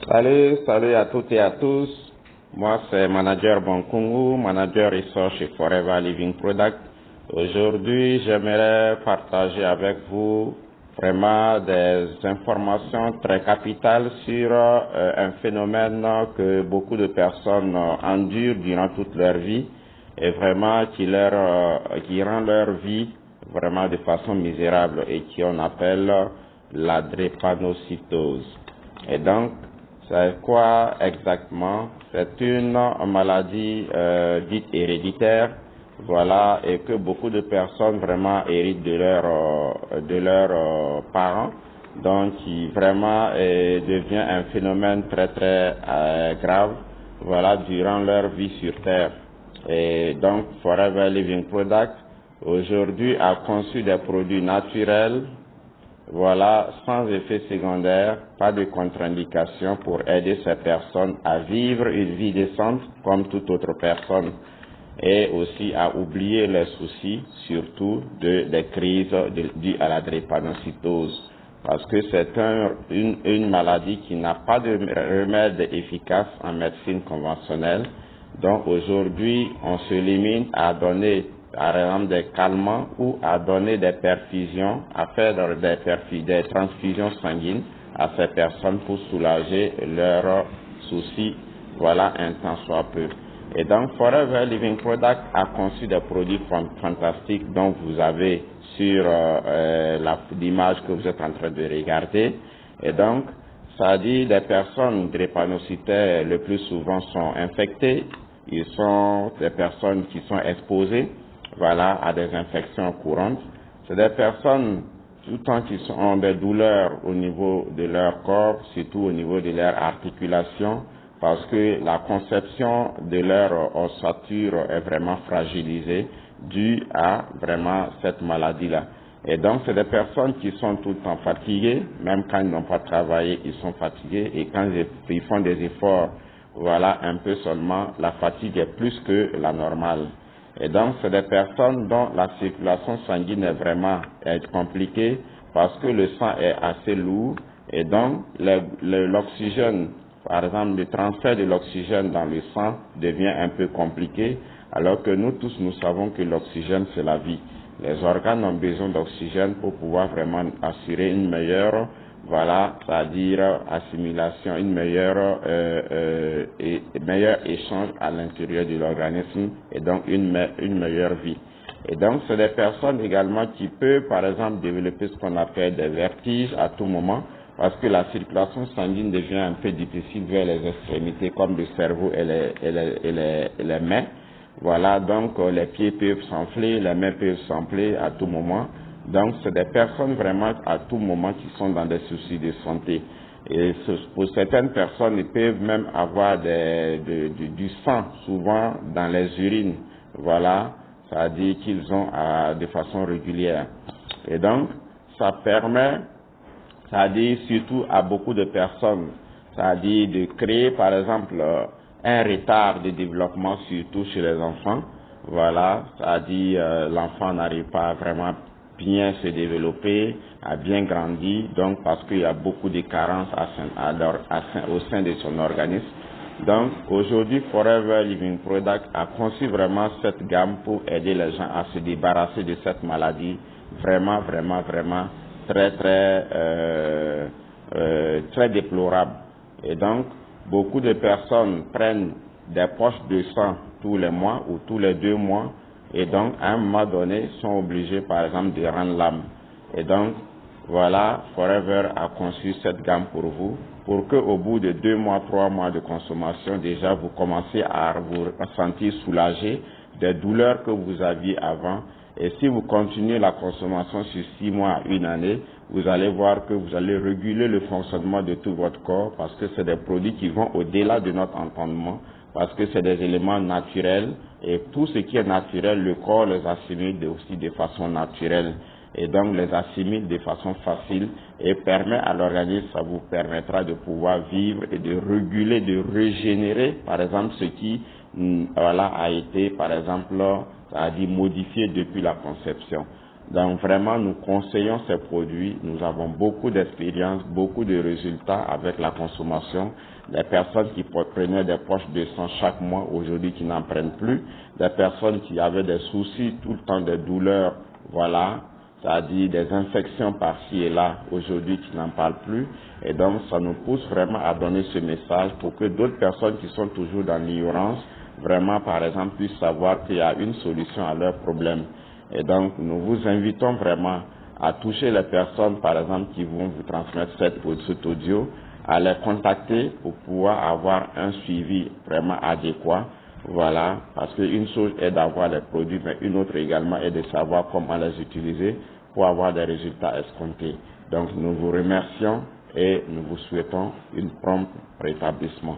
Salut à toutes et à tous. Moi, c'est Manager Bonkungu, Manager Research chez Forever Living Product. Aujourd'hui, j'aimerais partager avec vous vraiment des informations très capitales sur un phénomène que beaucoup de personnes endurent durant toute leur vie et vraiment qui rend leur vie vraiment de façon misérable et qu'on appelle la drépanocytose. Et donc, c'est quoi exactement? C'est une maladie dite héréditaire, voilà, et que beaucoup de personnes vraiment héritent de leurs parents, donc qui vraiment devient un phénomène très grave, voilà, durant leur vie sur Terre. Et donc, Forever Living Product aujourd'hui a conçu des produits naturels, voilà, sans effet secondaire, pas de contre-indication pour aider ces personnes à vivre une vie décente comme toute autre personne et aussi à oublier les soucis, surtout des crises dues à la drépanocytose. Parce que c'est une maladie qui n'a pas de remède efficace en médecine conventionnelle. Donc aujourd'hui, on se limite à donner par exemple des calmants ou à donner des perfusions, à faire des transfusions sanguines à ces personnes pour soulager leurs soucis, voilà, un temps soit peu. Et donc Forever Living Product a conçu des produits fantastiques dont vous avez sur l'image que vous êtes en train de regarder. Et donc, ça dit des personnes drépanocytaires le plus souvent sont infectées, ils sont des personnes qui sont exposées, voilà, à des infections courantes. C'est des personnes tout le temps qui ont des douleurs au niveau de leur corps, surtout au niveau de leur articulation, parce que la conception de leur ossature est vraiment fragilisée due à vraiment cette maladie-là. Et donc, c'est des personnes qui sont tout le temps fatiguées, même quand ils n'ont pas travaillé, ils sont fatigués, et quand ils font des efforts, voilà, un peu seulement, la fatigue est plus que la normale. Et donc, c'est des personnes dont la circulation sanguine est vraiment compliquée parce que le sang est assez lourd et donc l'oxygène, par exemple, le transfert de l'oxygène dans le sang devient un peu compliqué alors que nous tous, nous savons que l'oxygène, c'est la vie. Les organes ont besoin d'oxygène pour pouvoir vraiment assurer une meilleure, voilà, c'est-à-dire assimilation, une meilleure meilleur échange à l'intérieur de l'organisme et donc une meilleure vie. Et donc, c'est des personnes également qui peuvent, par exemple, développer ce qu'on appelle des vertiges à tout moment, parce que la circulation sanguine devient un peu difficile vers les extrémités, comme le cerveau et les mains. Voilà, donc les pieds peuvent s'enfler, les mains peuvent s'enfler à tout moment. Donc, c'est des personnes vraiment à tout moment qui sont dans des soucis de santé. Et pour certaines personnes, ils peuvent même avoir du sang, souvent dans les urines. Voilà, ça dit qu'ils ont de façon régulière. Et donc, ça permet, ça dit surtout à beaucoup de personnes, ça dit de créer par exemple un retard de développement, surtout chez les enfants. Voilà, ça dit l'enfant n'arrive pas à vraiment bien se développer, à bien grandir, donc parce qu'il y a beaucoup de carences au sein de son organisme. Donc aujourd'hui, Forever Living Product a conçu vraiment cette gamme pour aider les gens à se débarrasser de cette maladie vraiment très déplorable. Et donc, beaucoup de personnes prennent des poches de sang tous les mois ou tous les 2 mois et donc à un moment donné sont obligés par exemple de rendre l'âme. Et donc voilà, Forever a conçu cette gamme pour vous, pour que au bout de 2 mois, 3 mois de consommation, déjà vous commencez à vous sentir soulagé des douleurs que vous aviez avant. Et si vous continuez la consommation sur 6 mois à 1 année, vous allez voir que vous allez réguler le fonctionnement de tout votre corps parce que c'est des produits qui vont au-delà de notre entendement, parce que c'est des éléments naturels et tout ce qui est naturel, le corps les assimile aussi de façon naturelle et donc les assimile de façon facile et permet à l'organisme, ça vous permettra de pouvoir vivre et de réguler, de régénérer par exemple ce qui voilà, a été par exemple ça a dit modifié depuis la conception. Donc vraiment, nous conseillons ces produits. Nous avons beaucoup d'expérience, beaucoup de résultats avec la consommation. Des personnes qui prenaient des poches de sang chaque mois, aujourd'hui qui n'en prennent plus. Des personnes qui avaient des soucis, tout le temps des douleurs, voilà, c'est-à-dire des infections par-ci et là, aujourd'hui qui n'en parlent plus. Et donc, ça nous pousse vraiment à donner ce message pour que d'autres personnes qui sont toujours dans l'ignorance, vraiment, par exemple, puissent savoir qu'il y a une solution à leurs problèmes. Et donc, nous vous invitons vraiment à toucher les personnes, par exemple, qui vont vous transmettre cet audio, à les contacter pour pouvoir avoir un suivi vraiment adéquat. Voilà, parce qu'une chose est d'avoir les produits, mais une autre également est de savoir comment les utiliser pour avoir des résultats escomptés. Donc, nous vous remercions et nous vous souhaitons un prompt rétablissement.